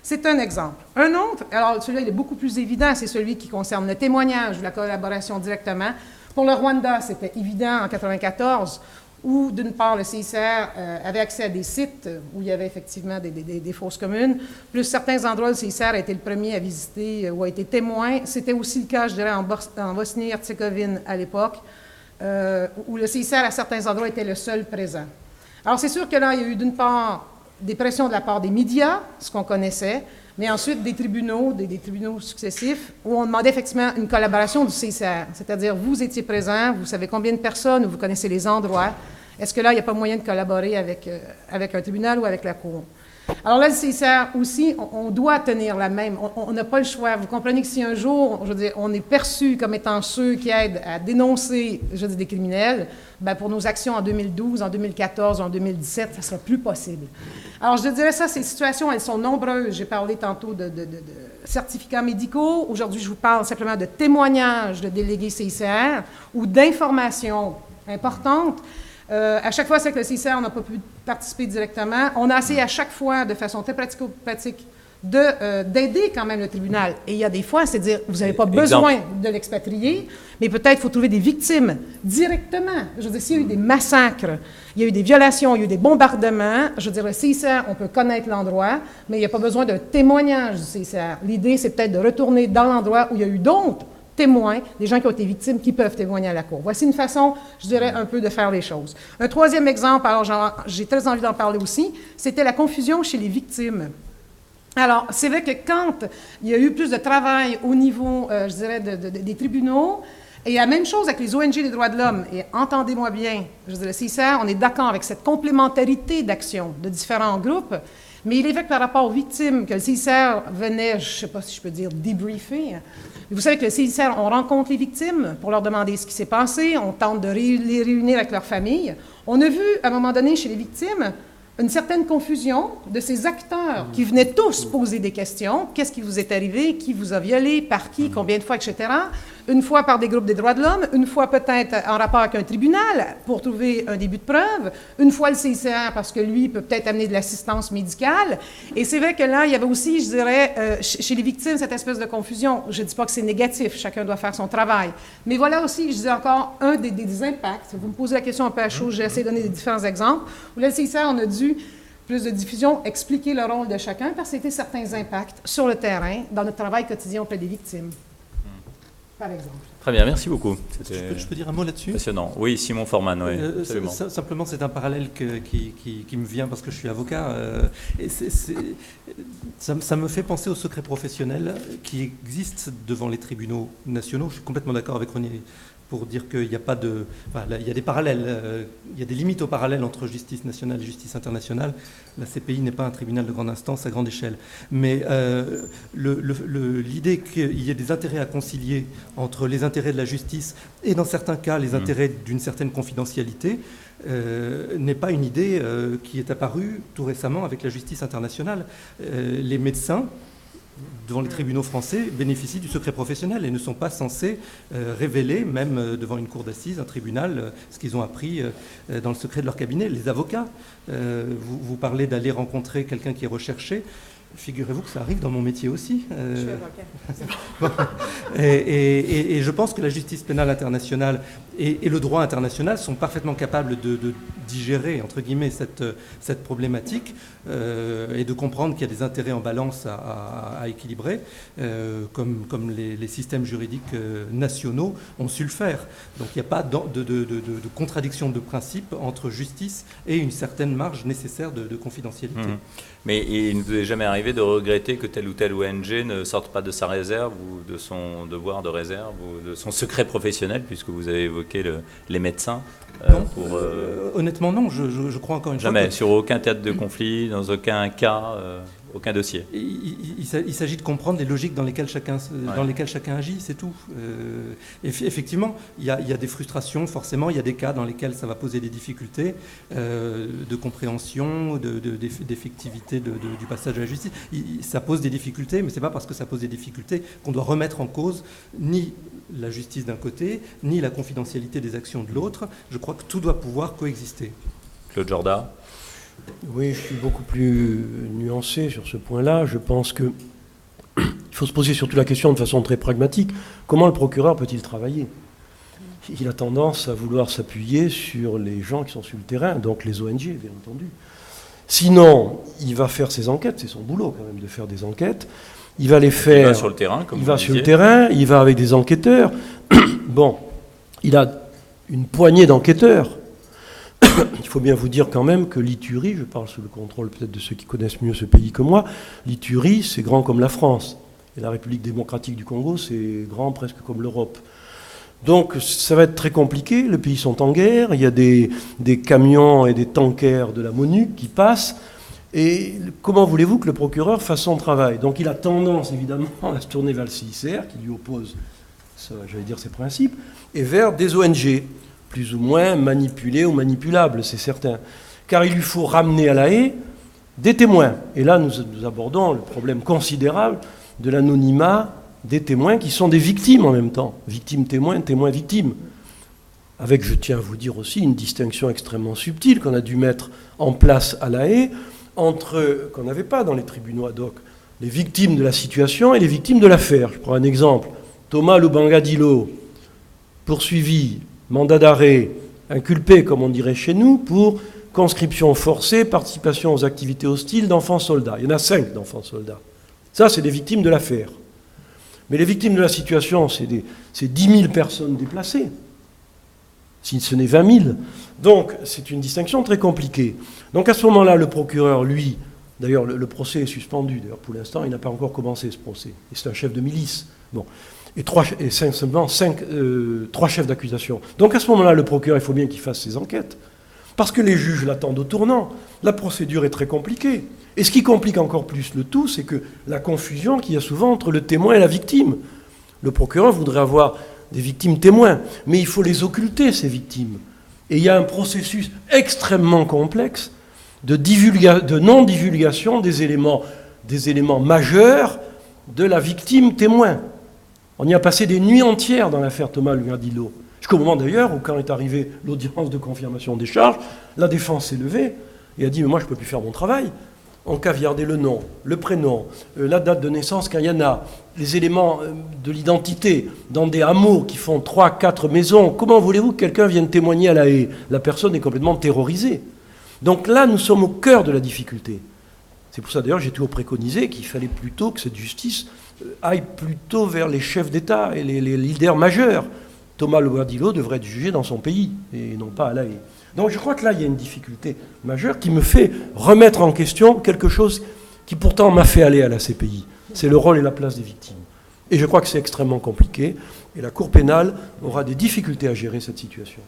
C'est un exemple. Un autre, alors celui-là, il est beaucoup plus évident, c'est celui qui concerne le témoignage ou la collaboration directement. Pour le Rwanda, c'était évident en 1994, où, d'une part, le CICR avait accès à des sites où il y avait effectivement des fosses communes, plus certains endroits, le CICR a été le premier à visiter ou a été témoin. C'était aussi le cas, je dirais, en Bosnie-Herzégovine à l'époque, où le CICR, à certains endroits, était le seul présent. Alors, c'est sûr que là, il y a eu, d'une part, des pressions de la part des médias, ce qu'on connaissait, mais ensuite des tribunaux, des tribunaux successifs, où on demandait effectivement une collaboration du CICR. C'est-à-dire, vous étiez présent, vous savez combien de personnes, vous connaissez les endroits. Est-ce que là, il n'y a pas moyen de collaborer avec un tribunal ou avec la Cour? Alors là, le CICR aussi, on doit tenir la même. On n'a pas le choix. Vous comprenez que si un jour, je veux dire, on est perçu comme étant ceux qui aident à dénoncer, je veux dire, des criminels, bien, pour nos actions en 2012, en 2014, en 2017, ça ne sera plus possible. Alors, je dirais ça, ces situations, elles sont nombreuses. J'ai parlé tantôt de certificats médicaux. Aujourd'hui, je vous parle simplement de témoignages de délégués CICR ou d'informations importantes. À chaque fois, c'est que le CICR, on n'a pas pu participer directement. On a essayé à chaque fois, de façon très pratico-pratique, d'aider quand même le tribunal. Et il y a des fois, c'est de dire, vous n'avez pas besoin de l'expatrier, mais peut-être il faut trouver des victimes directement. Je veux dire, s'il y a eu des massacres, il y a eu des violations, il y a eu des bombardements, je veux dire, le CICR, on peut connaître l'endroit, mais il n'y a pas besoin d'un témoignage du CICR. L'idée, c'est peut-être de retourner dans l'endroit où il y a eu d'autres témoins, des gens qui ont été victimes, qui peuvent témoigner à la Cour. Voici une façon, je dirais, un peu de faire les choses. Un troisième exemple, alors j'ai très envie d'en parler aussi, c'était la confusion chez les victimes. Alors, c'est vrai que quand il y a eu plus de travail au niveau, je dirais, des tribunaux, et la même chose avec les ONG des droits de l'homme, et entendez-moi bien, je dirais, le CICR, on est d'accord avec cette complémentarité d'action de différents groupes, mais il est vrai que par rapport aux victimes, que le CICR venait, je ne sais pas si je peux dire, débriefer. Vous savez que le CICR, on rencontre les victimes pour leur demander ce qui s'est passé, on tente de les réunir avec leurs familles. On a vu, à un moment donné, chez les victimes, une certaine confusion de ces acteurs qui venaient tous poser des questions. Qu'est-ce qui vous est arrivé? Qui vous a violé? Par qui? Combien de fois? Etc. Une fois par des groupes des droits de l'homme, une fois peut-être en rapport avec un tribunal pour trouver un début de preuve, une fois le CICR parce que lui peut peut-être amener de l'assistance médicale. Et c'est vrai que là, il y avait aussi, je dirais, chez les victimes, cette espèce de confusion. Je ne dis pas que c'est négatif, chacun doit faire son travail. Mais voilà aussi, je dis encore, un des impacts. Vous me posez la question un peu à chaud, j'ai essayé de donner des différents exemples, où là, le CICR, on a dû plus de diffusion, expliquer le rôle de chacun, parce que c'était certains impacts sur le terrain, dans notre travail quotidien auprès des victimes, par exemple. Très bien, merci beaucoup. Je peux dire un mot là-dessus? Passionnant. Oui, Simon Forman, oui, absolument. Simplement, c'est un parallèle qui me vient parce que je suis avocat. Ça me fait penser au secret professionnel qui existe devant les tribunaux nationaux. Je suis complètement d'accord avec René pour dire qu'il n'y a pas de... Enfin, il y a des parallèles, il y a des limites au parallèle entre justice nationale et justice internationale. La CPI n'est pas un tribunal de grande instance à grande échelle. Mais l'idée qu'il y ait des intérêts à concilier entre les intérêts de la justice et, dans certains cas, les intérêts d'une certaine confidentialité n'est pas une idée qui est apparue tout récemment avec la justice internationale. Les médecins devant les tribunaux français bénéficient du secret professionnel et ne sont pas censés révéler, même devant une cour d'assises, un tribunal, ce qu'ils ont appris dans le secret de leur cabinet. Les avocats, vous parlez d'aller rencontrer quelqu'un qui est recherché. Figurez-vous que ça arrive dans mon métier aussi. Je suis avocat. Et je pense que la justice pénale internationale et le droit international sont parfaitement capables de digérer, entre guillemets, cette problématique et de comprendre qu'il y a des intérêts en balance à équilibrer, comme les systèmes juridiques nationaux ont su le faire. Donc il n'y a pas de contradiction de principe entre justice et une certaine marge nécessaire de confidentialité. Mais il ne vous est jamais arrivé de regretter que telle ou telle ONG ne sorte pas de sa réserve ou de son devoir de réserve ou de son secret professionnel, puisque vous avez évoqué les médecins non, honnêtement non, je crois encore une fois. Jamais, sur aucun théâtre de conflit, dans aucun cas, aucun dossier. Il s'agit de comprendre les logiques dans lesquelles chacun agit, c'est tout. Effectivement, il y a des frustrations, forcément, il y a des cas dans lesquels ça va poser des difficultés de compréhension, d'effectivité du passage à la justice. Ça pose des difficultés, mais ce n'est pas parce que ça pose des difficultés qu'on doit remettre en cause ni la justice d'un côté, ni la confidentialité des actions de l'autre. Je crois que tout doit pouvoir coexister. Claude Jorda. Oui, je suis beaucoup plus nuancé sur ce point-là. Je pense qu'il faut se poser surtout la question de façon très pragmatique. Comment le procureur peut-il travailler ? Il a tendance à vouloir s'appuyer sur les gens qui sont sur le terrain, donc les ONG, bien entendu. Sinon, il va faire ses enquêtes, c'est son boulot quand même de faire des enquêtes. Il va les faire... Il va sur le terrain, comme il vous va disiez. sur le terrain, il va avec des enquêteurs. Bon, il a une poignée d'enquêteurs. Il faut bien vous dire quand même que l'Iturie, je parle sous le contrôle peut-être de ceux qui connaissent mieux ce pays que moi, l'Iturie, c'est grand comme la France. Et la République démocratique du Congo, c'est grand presque comme l'Europe. Donc ça va être très compliqué, les pays sont en guerre, il y a des camions et des tankers de la MONUC qui passent, et comment voulez-vous que le procureur fasse son travail ? Donc il a tendance évidemment à se tourner vers le CICR, qui lui oppose, j'allais dire, ses principes, et vers des ONG, plus ou moins manipulées ou manipulables, c'est certain. Car il lui faut ramener à La Haye des témoins. Et là nous abordons le problème considérable de l'anonymat des témoins qui sont des victimes en même temps. Victimes témoins, témoins victimes. Avec, je tiens à vous dire aussi, une distinction extrêmement subtile qu'on a dû mettre en place à La Haye, qu'on n'avait pas dans les tribunaux ad hoc, les victimes de la situation et les victimes de l'affaire. Je prends un exemple. Thomas Lubanga Dilo, poursuivi, mandat d'arrêt, inculpé, comme on dirait chez nous, pour conscription forcée, participation aux activités hostiles d'enfants soldats. Il y en a 5 d'enfants soldats. Ça, c'est des victimes de l'affaire. Mais les victimes de la situation, c'est 10 000 personnes déplacées, si ce n'est 20 000. Donc, c'est une distinction très compliquée. Donc, à ce moment-là, le procureur, lui, d'ailleurs, le procès est suspendu. D'ailleurs, pour l'instant, il n'a pas encore commencé, ce procès. Et c'est un chef de milice. Bon. Et 3 chefs d'accusation. Donc, à ce moment-là, le procureur, il faut bien qu'il fasse ses enquêtes. Parce que les juges l'attendent au tournant. La procédure est très compliquée. Et ce qui complique encore plus le tout, c'est que la confusion qu'il y a souvent entre le témoin et la victime. Le procureur voudrait avoir des victimes témoins, mais il faut les occulter, ces victimes. Et il y a un processus extrêmement complexe de non-divulgation des éléments majeurs de la victime témoin. On y a passé des nuits entières dans l'affaire Thomas Lubanga-Dilo. Jusqu'au moment d'ailleurs où, quand est arrivée l'audience de confirmation des charges, la défense s'est levée et a dit « mais moi je ne peux plus faire mon travail ». On caviardait le nom, le prénom, la date de naissance quand il y en a, les éléments de l'identité dans des hameaux qui font 3-4 maisons. Comment voulez-vous que quelqu'un vienne témoigner à La Haye ? La personne est complètement terrorisée. Donc là, nous sommes au cœur de la difficulté. C'est pour ça d'ailleurs j'ai toujours préconisé qu'il fallait plutôt que cette justice aille plutôt vers les chefs d'État et les leaders majeurs. Thomas Lubanga-Dilo devrait être jugé dans son pays et non pas à La Haye. Donc je crois que là, il y a une difficulté majeure qui me fait remettre en question quelque chose qui pourtant m'a fait aller à la CPI. C'est le rôle et la place des victimes. Et je crois que c'est extrêmement compliqué. Et la Cour pénale aura des difficultés à gérer cette situation.